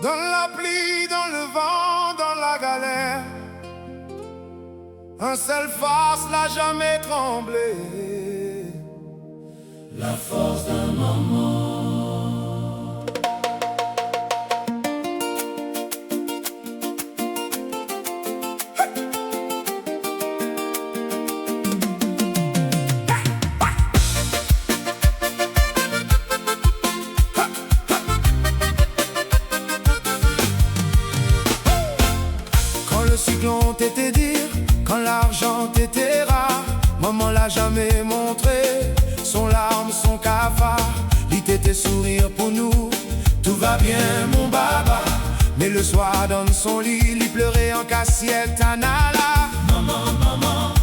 Dans la pluie, dans le vent, dans la galère, un seul force n'a jamais tremblé. La force d'un moment. Quand le cyclone t'était dire, quand l'argent t'était rare, maman l'a jamais montré, son larme, son cafard, il t'était sourire pour nous. Tout va bien mon baba, mais le soir dans son lit, il pleurait en cassiette Anala. Maman, maman,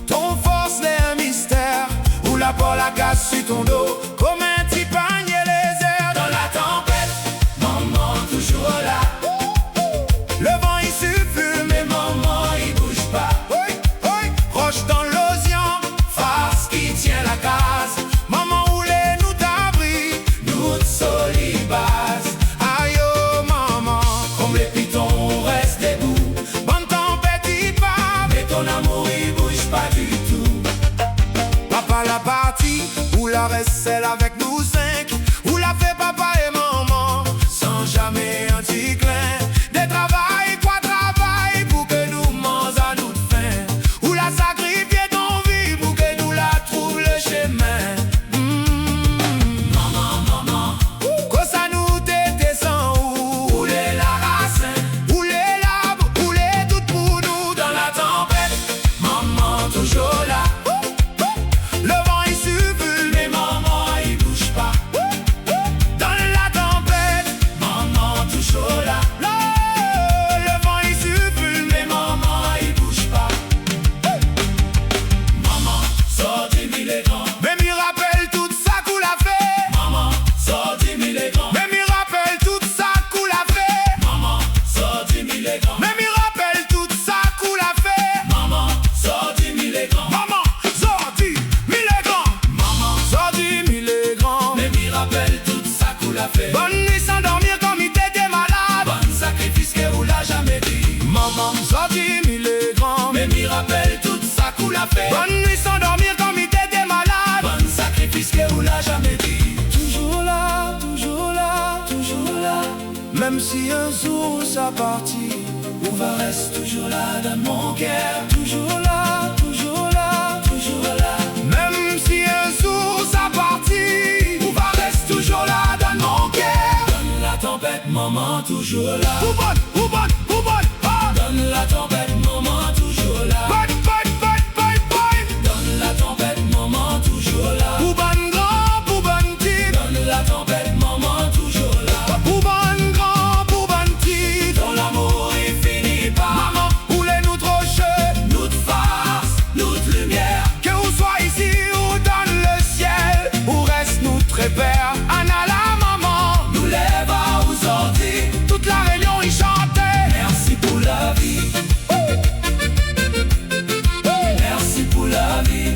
ton force est un mystère, où la porte la casse sur ton dos, comme un petit panier lézard. dans la tempête, maman toujours là. Le vent il suffit, Mais maman il bouge pas. oui, oui, roche dans l'océan, Face qui tient la case, maman roulait nous d'abri. nous de solibase. Aïe oh maman, Comme les pitons on reste debout. bonne tempête il part. Mais ton amour il bouge pas du tout. Papa la partie, où la reste celle avec nous cinq, où la fait papa et maman, sans jamais un petit clin. Des travail, quoi travail, pour que nous mange à nous de faim. Où la sacrifier ton vie, pour que nous la trouve le chemin. Maman, maman, Que ça nous t'était sans où, où est la racine? où les labs, où les doutes pour nous. Dans la tempête, maman toujours là. Le vent il suffit, Mais maman il bouge pas. dans la tempête. Maman toujours là. Le vent il suffit, Mais maman il bouge pas. Maman sort du millégrand. mais m'y rappelle tout ça qu'on l'a fait. Maman sort du millégrand. Mais m'y rappelle tout ça qu'on l'a fait. Maman sort du millégrand. Mais m'y rappelle tout ça qu'on l'a fait. Maman sort du millégrand. Maman, sorti, mille grands. Maman Sorti, mille grands. mais m'y rappelle tout ça qu'on l'a fait. Bonne nuit sans dormir comme il était malade. Bon sacrifice que vous l'a jamais dit. Maman, sorti, mille grands. Mais m'y rappelle tout ça qu'on l'a fait. Bonne nuit sans dormir comme il était malade. Bon sacrifice que vous l'a jamais dit. Toujours là, toujours là, toujours là. Même si un jour ça partit, On va rester toujours là dans mon cœur. toujours là, toujours là, Toujours là. même si un jour ça partit. On va rester toujours là dans mon cœur. Dans la tempête, maman toujours là. Ou bonne, ah. Dans la tempête, maman toujours là. Bonne, Dans la tempête, maman toujours là. ou bonne grand, ou bonne petite. Dans la tempête, maman toujours là. Ou bonne grand, ou bonne petite. Dans l'amour il finit pas. Maman, où les nous trop chers. Nous de farce, nous de lumière. Que vous soyez ici ou dans le ciel, ou reste notre père. Anna la maman, Nous lève à aujourd'hui. toute la réunion y chantait. Merci pour la vie. Merci pour la vie.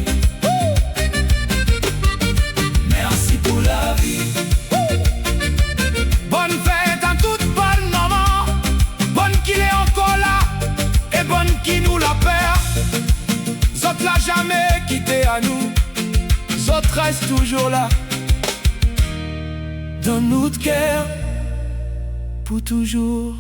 Merci pour la vie. Bonne fête à toute bonne maman, bonne qu'il est encore là, et bonne qui nous la perd. Zot l'a jamais quitté à nous, Zot reste toujours là, dans notre cœur, pour toujours.